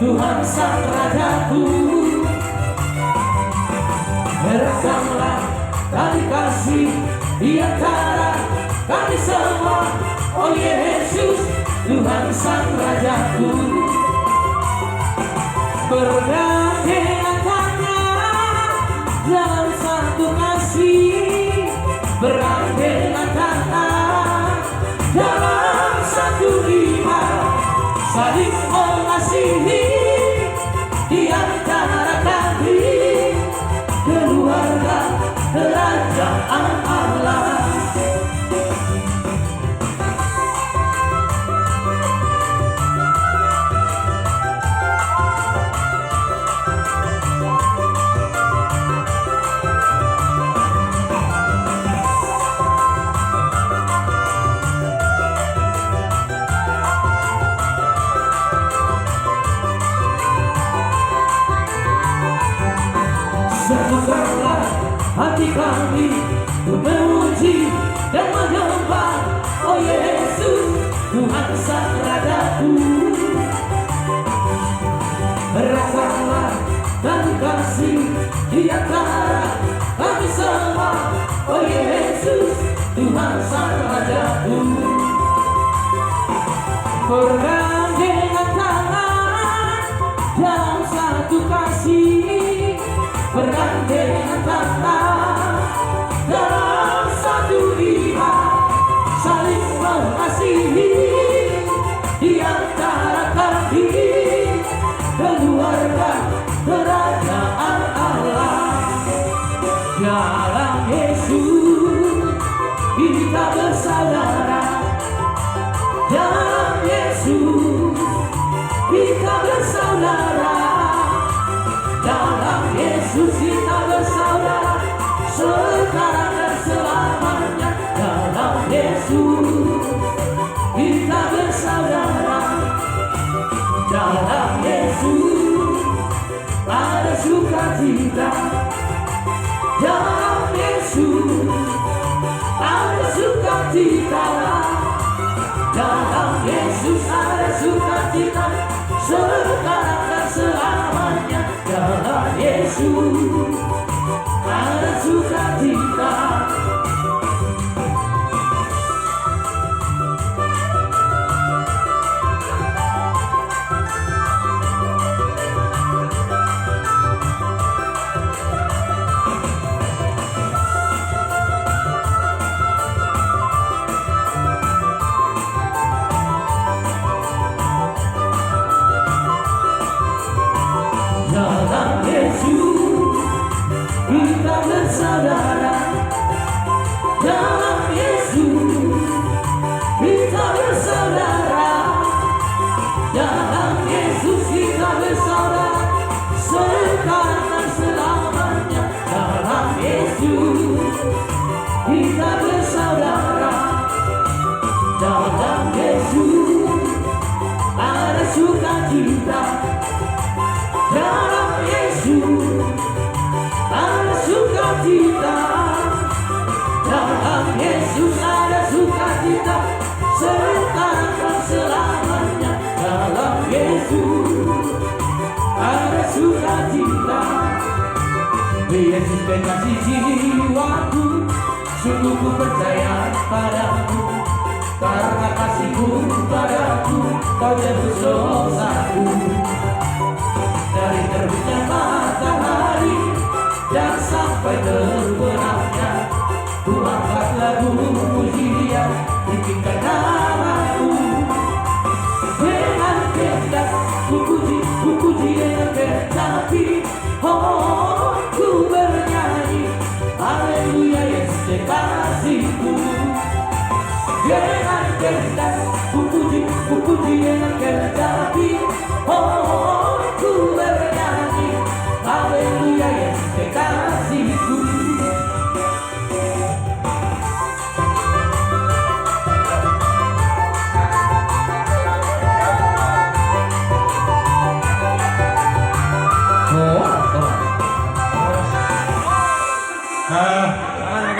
Tuhan Sang Rajaku. Beresamlah tali kasih di antara kami semua. Oh Yesus, Tuhan Sang Rajaku. Bergandengan tangan dalam satu kasih, bergandengan tangan dalam satu iman, saling mengasihi di antara kami, keluarga kerajaan Allah. Satukanlah hati kami untuk memuji dan menyembah. Oh Yesus, Tuhan Sang Rajaku. Rasakanlah dan kasih di antara kami semua. Oh Yesus, Tuhan Sang Rajaku. Bergandengan tangan dalam satu kasih, bergandengan tangan dalam satu iman, saling mengasihi di antara kami, keluarga kerajaan Allah. Dalam Yesus kita bersaudara, dalam Yesus kita bersaudara, dalam Yesus kita bersaudara, sekarang dan selamanya. Dalam Yesus kita bersaudara, dalam Yesus ada sukacita, dalam Yesus ada sukacita, dalam Yesus ada sukacita, sekarang dan selamanya. Dalam Yesus ada sukacita. Dalam Yesus kita bersaudara, dalam Yesus kita bersaudara, dalam Yesus kita bersaudara, sekarang dan selamanya. Dalam Yesus kita bersaudara, dalam Yesus ada sukacita, dalam Yesus ada sukacita, dalam Yesus ada sukacita, sekarang dan selamanya. Dalam Yesus ada sukacita. Yesus mengasihi jiwaku, sungguh ku percaya padamu, karena kasih-Mu padaku, Kau tebus dosaku. Dari terbitnya matahari dan sampai terbenamnya, ku angkat lagu pujian, tinggikan nama-Mu. Dengan kehendak ku puji dengan kehendak, oh ku bernyanyi, haleluya Yesus kekasihku. Dengan kehendak ku puji dengan kehendak, oh ku bernyanyi, haleluya Yesus kekasihku. Oh,